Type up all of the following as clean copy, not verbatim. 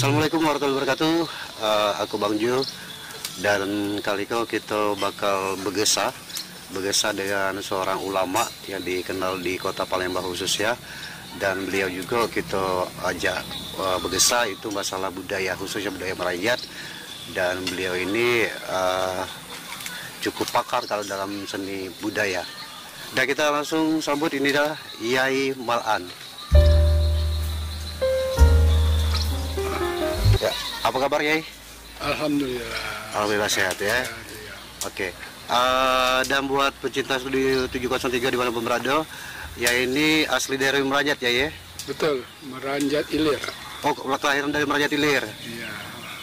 Assalamualaikum warahmatullahi wabarakatuh. Aku Bang Ju, dan kali ini kita bakal bergesah dengan seorang ulama yang dikenal di kota Palembang khususnya, dan beliau juga kita ajak bergesah itu masalah budaya, khususnya budaya Meranjat, dan beliau ini cukup pakar kalau dalam seni budaya. Dan kita langsung sambut, ini dah Yai Malan. Ya, apa kabar Yai? Alhamdulillah. Alhamdulillah sehat ya. Oke. Dan buat pecinta studio 703 di mana pun berada, ya ini asli dari Meranjat ya? Betul, Meranjat Ilir. Oh, kelahiran dari Meranjat Ilir. Iya.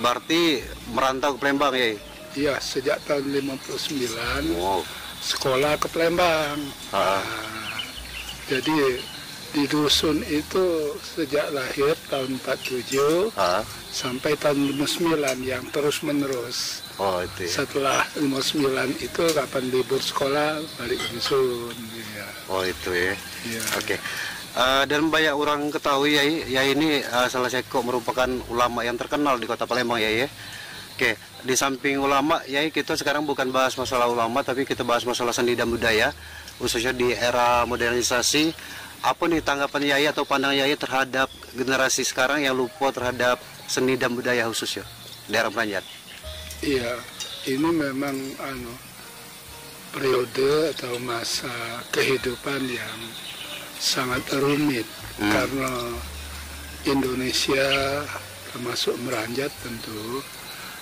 Berarti merantau ke Palembang ya? Iya, sejak tahun 59. Wow. Sekolah ke Palembang. Jadi di dusun itu sejak lahir tahun 47 sampai tahun 59 yang terus menerus. Oh itu ya. Setelah 59 itu kapan libur sekolah balik ke dusun. Ya. Oh itu ya. Ya. Oke. Dan banyak orang ketahui ya ini salah satu merupakan ulama yang terkenal di kota Palembang ya. Oke, di samping ulama ya kita sekarang bukan bahas masalah ulama, tapi kita bahas masalah seni dan budaya, khususnya di era modernisasi. Apa nih tanggapan Yai atau pandangan Yai terhadap generasi sekarang yang lupa terhadap seni dan budaya khususnya daerah Meranjat? Iya, ini memang periode atau masa kehidupan yang sangat rumit karena Indonesia termasuk Meranjat tentu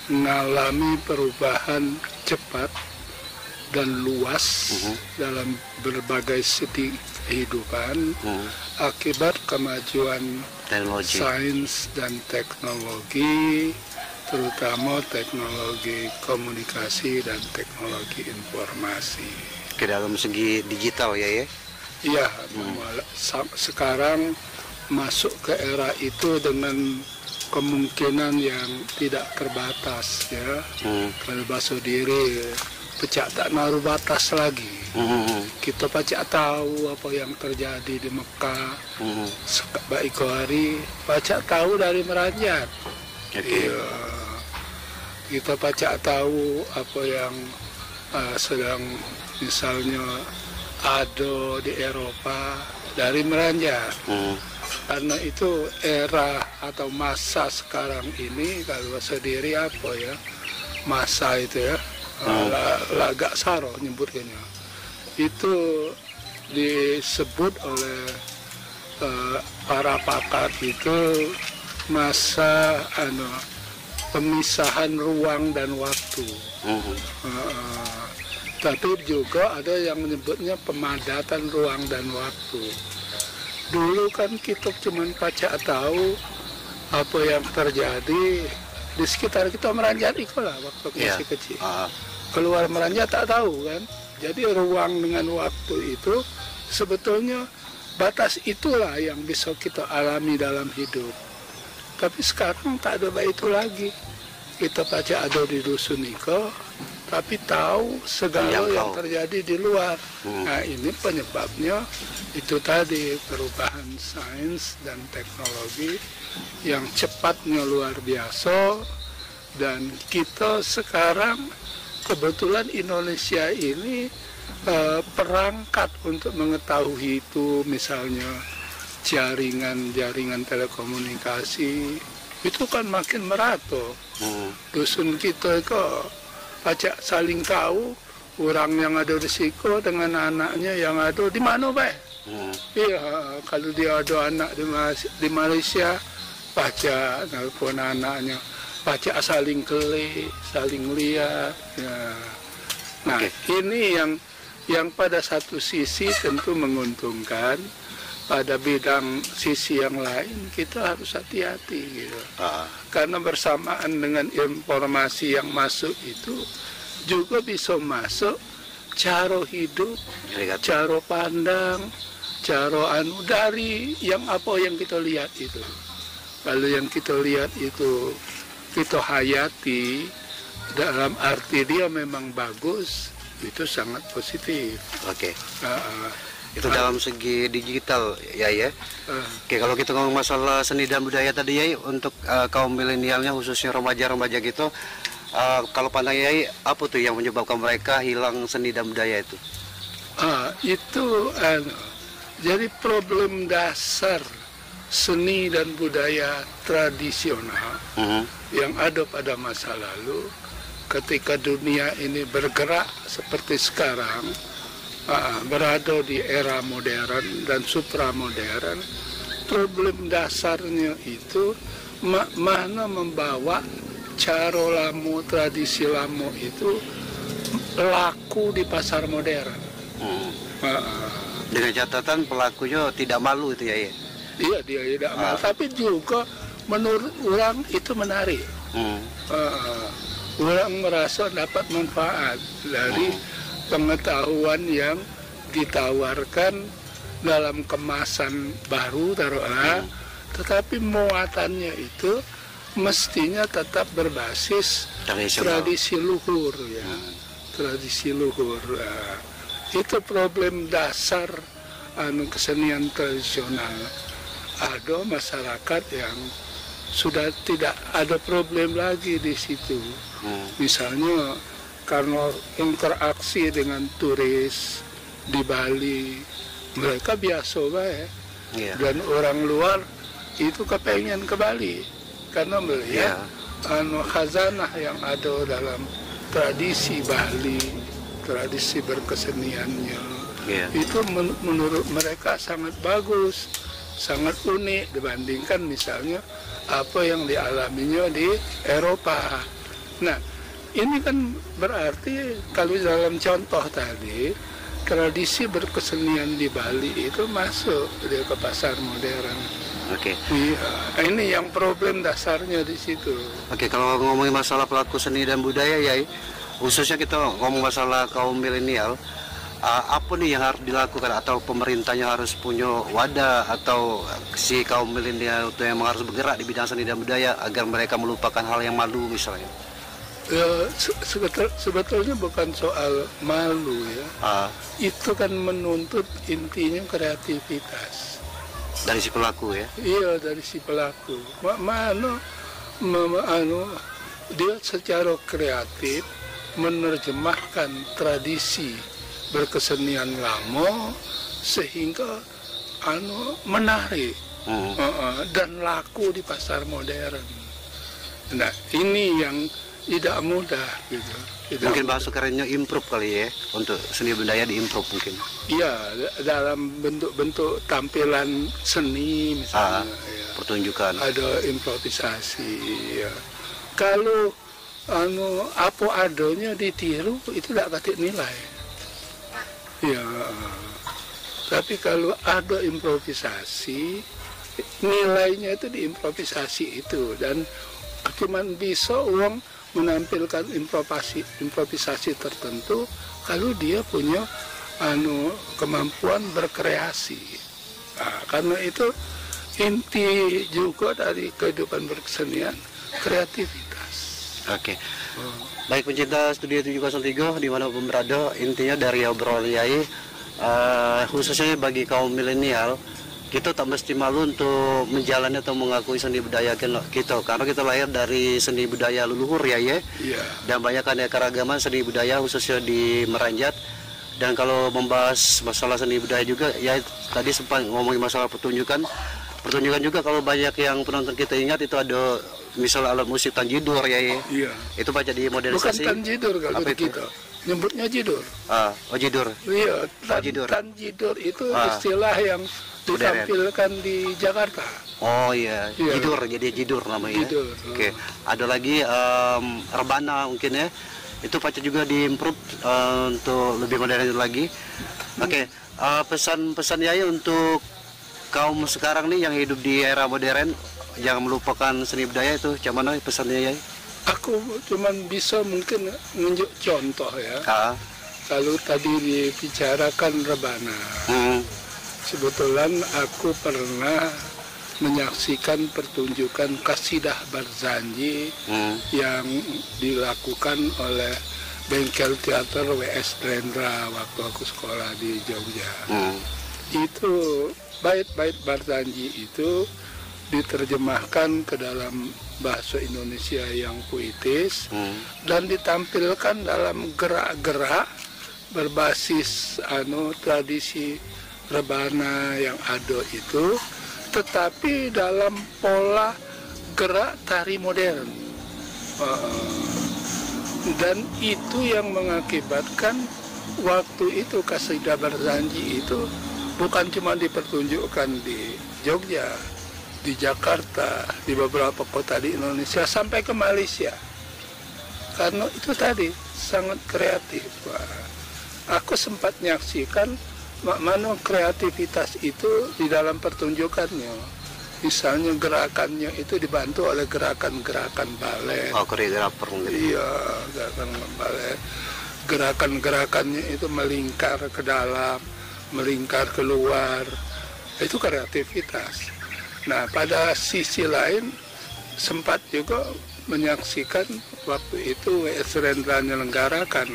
mengalami perubahan cepat dan luas dalam berbagai segi kehidupan akibat kemajuan teknologi, sains dan teknologi, terutama teknologi komunikasi dan teknologi informasi. Ke dalam segi digital ya? Iya, sekarang masuk ke era itu dengan kemungkinan yang tidak terbatas ya. Kalau bahasa diri pecah tak naruh batas lagi. Kita pacak tahu apa yang terjadi di Mekah. Baik hari pacak tahu dari Meranjat. Iya. Kita pacak tahu apa yang sedang misalnya ada di Eropa dari Meranjat. Karena itu era atau masa sekarang ini kalau sendiri apa ya, masa itu ya, lagak saro nyebutnya, itu disebut oleh para pakar itu masa pemisahan ruang dan waktu. Tapi juga ada yang menyebutnya pemadatan ruang dan waktu. Dulu kan kita cuma pacak tahu apa yang terjadi di sekitar kita Meranjat itu lah waktu masih kecil. Keluar Meranjat tak tahu kan. Jadi ruang dengan waktu itu sebetulnya batas itulah yang bisa kita alami dalam hidup. Tapi sekarang tak ada itu lagi. Kita pacak ada di dusun Iko, tapi tahu segala yang terjadi di luar. Nah ini penyebabnya itu tadi perubahan sains dan teknologi yang cepatnya luar biasa, dan kita sekarang kebetulan Indonesia ini perangkat untuk mengetahui itu, misalnya jaringan telekomunikasi itu kan makin merata. Dusun kita itu pacak saling tahu orang yang ada di Siko dengan anaknya yang ada di mana baik. Iya, kalau dia ada anak di Malaysia, pacak nelpon anaknya, pacak saling klik, saling lihat. Ya. Nah, ini yang pada satu sisi tentu menguntungkan. Pada bidang sisi yang lain kita harus hati-hati gitu. Karena bersamaan dengan informasi yang masuk itu juga bisa masuk cara hidup, cara pandang, cara dari yang apa yang kita lihat itu. Kalau yang kita lihat itu kita hayati dalam arti dia memang bagus, itu sangat positif. Itu dalam segi digital ya. Oke, kalau kita ngomong masalah seni dan budaya tadi ya, untuk kaum milenialnya khususnya remaja-remaja gitu, kalau pandang Yai, apa tuh yang menyebabkan mereka hilang seni dan budaya itu? Itu jadi problem dasar seni dan budaya tradisional yang ada pada masa lalu. Ketika dunia ini bergerak seperti sekarang, berada di era modern dan supramodern, problem dasarnya itu mana membawa cara lamo, tradisi lamo itu laku di pasar modern. Dengan catatan pelakunya tidak malu itu ya? Iya, dia tidak malu, tapi juga menurut orang itu menarik. Orang merasa dapat manfaat dari pengetahuan yang ditawarkan dalam kemasan baru, taruhlah, tetapi muatannya itu mestinya tetap berbasis tradisi luhur, ya. Tradisi luhur. Itu problem dasar kesenian tradisional. Ada masyarakat yang sudah tidak ada problem lagi di situ. Misalnya karena interaksi dengan turis di Bali, mereka biasa baik. Dan orang luar itu kepengen ke Bali karena melihat khazanah yang ada dalam tradisi Bali, tradisi berkeseniannya. Itu menurut mereka sangat bagus, sangat unik dibandingkan misalnya apa yang dialaminya di Eropa. Nah, ini kan berarti kalau dalam contoh tadi, tradisi berkesenian di Bali itu masuk ke pasar modern. Iya, ini yang problem dasarnya di situ. Kalau ngomongin masalah pelaku seni dan budaya ya, khususnya kita ngomong masalah kaum milenial, apa nih yang harus dilakukan, atau pemerintahnya harus punya wadah, atau si kaum milenial itu yang harus bergerak di bidang seni dan budaya agar mereka melupakan hal yang malu misalnya? Sebetulnya bukan soal malu ya. Itu kan menuntut intinya kreativitas dari si pelaku ya. Iya, dari si pelaku. Dia secara kreatif menerjemahkan tradisi berkesenian lama sehingga menarik dan laku di pasar modern. Nah, ini yang tidak mudah gitu. Mungkin bahasa kerennya improve kali ya, untuk seni budaya diimprove mungkin. Iya, dalam bentuk-bentuk tampilan seni misalnya. Pertunjukan. Ada improvisasi. Ya. Kalau apa adanya ditiru itu tidak kasih nilai. Ya, tapi kalau ada improvisasi, nilainya itu di improvisasi itu, dan cuman bisa uang menampilkan improvisasi tertentu kalau dia punya kemampuan berkreasi. Karena itu inti juga dari kehidupan berkesenian, kreativitas. Baik pencinta Studio 703 dimanapun berada, intinya dari obrolan Yai, khususnya bagi kaum milenial, kita tak mesti malu untuk menjalani atau mengakui seni budaya kita, karena kita lahir dari seni budaya leluhur ya. Dan banyak keragaman seni budaya khususnya di Meranjat. Dan kalau membahas masalah seni budaya juga, ya tadi sempat ngomongin masalah pertunjukan juga, kalau banyak yang penonton kita ingat itu ada misal alat musik tanjidur ya. Itu baca di modernisasi. Bukan tanjidur kalau kita nyebutnya jidur. Jidur. Iya, tanjidur itu istilah yang ditampilkan di Jakarta. Jidur, jadi jidur namanya. Ada lagi rebana mungkin ya. Itu baca juga diimprove untuk lebih modern lagi. Pesan Yai untuk kaum sekarang nih yang hidup di era modern, jangan melupakan seni budaya itu, cuman mana pesannya Yai? Aku cuman bisa mungkin menunjuk contoh ya. Kalau tadi dibicarakan rebana, kebetulan aku pernah menyaksikan pertunjukan Qasidah Barzanji yang dilakukan oleh Bengkel Teater W.S. Rendra waktu aku sekolah di Jogja. itu bait-bait Barzanji itu diterjemahkan ke dalam bahasa Indonesia yang puitis dan ditampilkan dalam gerak-gerak berbasis tradisi rebana yang ada itu, tetapi dalam pola gerak tari modern. Dan itu yang mengakibatkan waktu itu Qasidah Barzanji itu bukan cuma dipertunjukkan di Jogja, di Jakarta, di beberapa kota di Indonesia, sampai ke Malaysia. Karena itu tadi sangat kreatif. Aku sempat menyaksikan mana kreativitas itu di dalam pertunjukannya. Misalnya gerakannya itu dibantu oleh gerakan-gerakan balet. Oh, koreografer mungkin. Iya, gerakan balet. Gerakan-gerakannya itu melingkar ke dalam, melingkar keluar. Itu kreativitas. Nah, pada sisi lain sempat juga menyaksikan waktu itu W.S. Rendra menyelenggarakan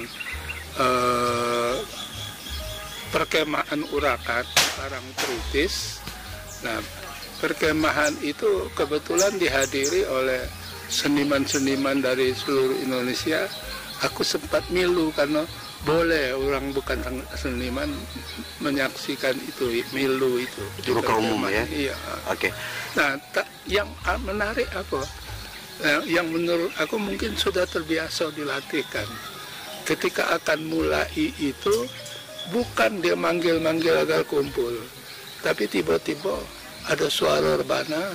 perkemahan urakan Parang Tritis. Nah, perkemahan itu kebetulan dihadiri oleh seniman-seniman dari seluruh Indonesia. Aku sempat milu karena boleh orang bukan seniman menyaksikan itu, milu itu. Bukan umum ya? Iya. Oke. Nah, yang menarik apa? Yang menurut aku mungkin sudah terbiasa dilatihkan. Ketika akan mulai itu, bukan dia manggil-manggil agar kumpul, tapi tiba-tiba ada suara rebana.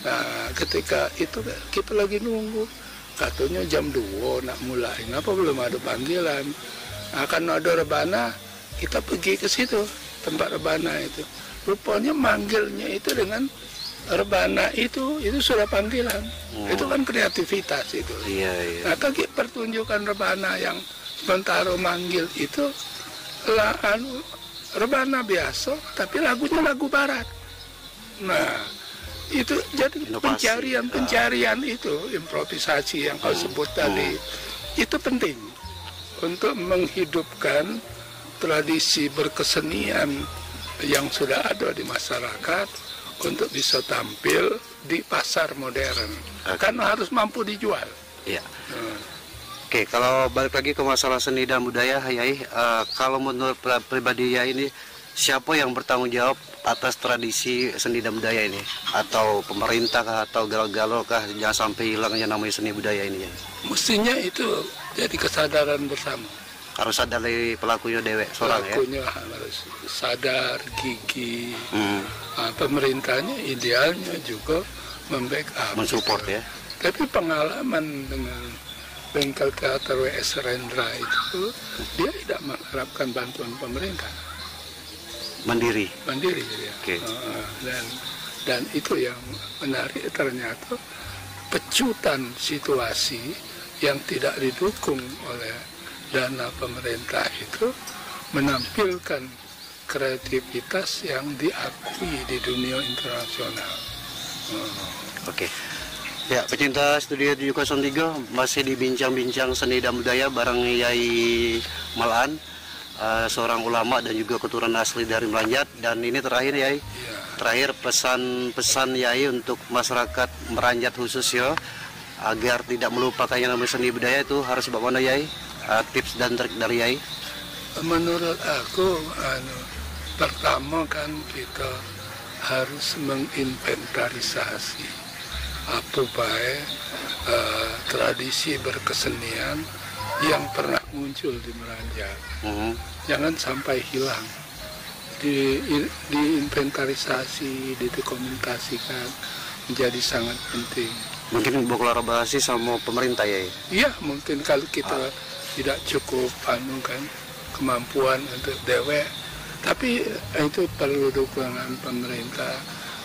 Nah, ketika itu kita lagi nunggu, katanya jam 2 nak mulai, kenapa belum ada panggilan? Akan ada rebana, kita pergi ke situ, tempat rebana itu. Rupanya manggilnya itu dengan rebana itu sudah panggilan. Itu kan kreativitas itu. Iya, iya. Nah, kaki pertunjukan rebana yang sementara manggil itu rebana biasa, tapi lagunya lagu barat. Nah, itu jadi pencarian itu, improvisasi yang kau sebut tadi, itu penting untuk menghidupkan tradisi berkesenian yang sudah ada di masyarakat untuk bisa tampil di pasar modern. Karena harus mampu dijual. Iya. Oke, kalau balik lagi ke masalah seni dan budaya, Yai, kalau menurut pribadi Yai ini, siapa yang bertanggung jawab atas tradisi seni dan budaya ini? Atau pemerintah kah, atau galau-galau kah, jangan sampai hilangnya namanya seni budaya ini, Yai? Mestinya itu jadi kesadaran bersama. Harus sadar dari pelakunya dewek seorang ya? Pelakunya harus sadar, gigih. Pemerintahnya idealnya juga membackup. Mensupport ya? Tapi pengalaman dengan bengkel teater W.S. Rendra itu, dia tidak mengharapkan bantuan pemerintah. Mandiri Ya. Okay. Dan itu yang menarik, ternyata pecutan situasi yang tidak didukung oleh dana pemerintah itu menampilkan kreativitas yang diakui di dunia internasional. Oke. Ya, pecinta Studio 703 masih dibincang-bincang seni dan budaya bareng Yai Malaan, seorang ulama dan juga keturunan asli dari Meranjat. Dan ini terakhir, Yai, terakhir pesan-pesan Yai untuk masyarakat Meranjat khusus ya, agar tidak melupakan yang namanya seni budaya itu harus bagaimana, Yai? Tips dan trik dari Yai? Menurut aku, pertama kan kita harus menginventarisasi apa baik tradisi berkesenian yang pernah muncul di Meranjat. Jangan sampai hilang. Diinventarisasi, didokumentasikan menjadi sangat penting. Mungkin berkolaborasi sama pemerintah, ya? Iya, mungkin kalau kita tidak cukup kemampuan untuk dewek, tapi itu perlu dukungan pemerintah.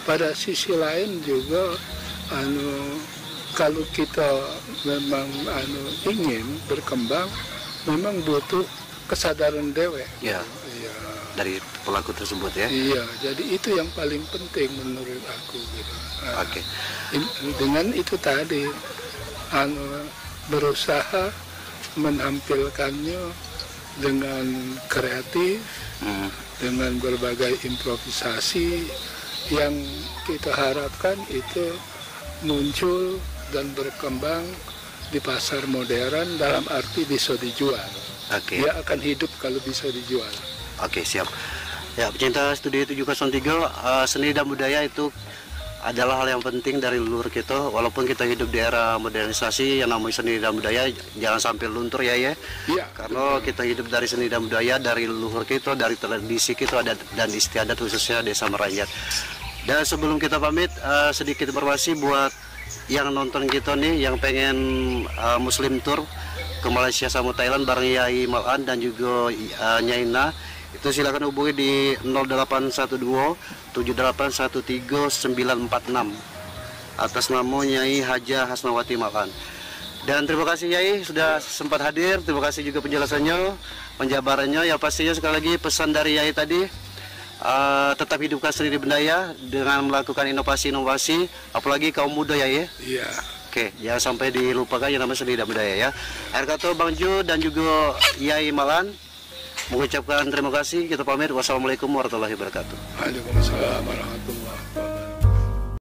Pada sisi lain juga kalau kita memang ingin berkembang, memang butuh kesadaran dewek. Ya. Dari pelaku tersebut ya. Iya, jadi itu yang paling penting menurut aku gitu. Oke. Dengan itu tadi berusaha menampilkannya dengan kreatif, dengan berbagai improvisasi yang kita harapkan itu muncul dan berkembang di pasar modern dalam arti bisa dijual. Dia akan hidup kalau bisa dijual. Oke, siap. Ya, pecinta Studio 703, seni dan budaya itu adalah hal yang penting dari leluhur kita. Walaupun kita hidup di era modernisasi, yang namanya seni dan budaya jangan sampai luntur ya. Karena kita hidup dari seni dan budaya, dari leluhur kita, dari tradisi kita dan istiadat khususnya Desa Merajat. Dan sebelum kita pamit, sedikit informasi buat yang nonton kita nih, yang pengen Muslim Tour ke Malaysia sama Thailand bareng Yai Malan dan juga Nyaina, itu silakan hubungi di 0812 7813 946 atas nama Nyai Haja Hasnawati Malan. Dan terima kasih Yai sudah sempat hadir, terima kasih juga penjelasannya, penjabarannya. Ya pastinya sekali lagi pesan dari Yai tadi, tetap hidupkan seni budaya dengan melakukan inovasi-inovasi, apalagi kaum muda ya. Iya. Oke, jangan sampai dilupakan yang namanya seni dan budaya ya. Akhir kata Bang Jo dan juga Yai Malan mengucapkan terima kasih. Kita pamit. Wassalamualaikum warahmatullahi wabarakatuh. Waalaikumsalam warahmatullahi wabarakatuh.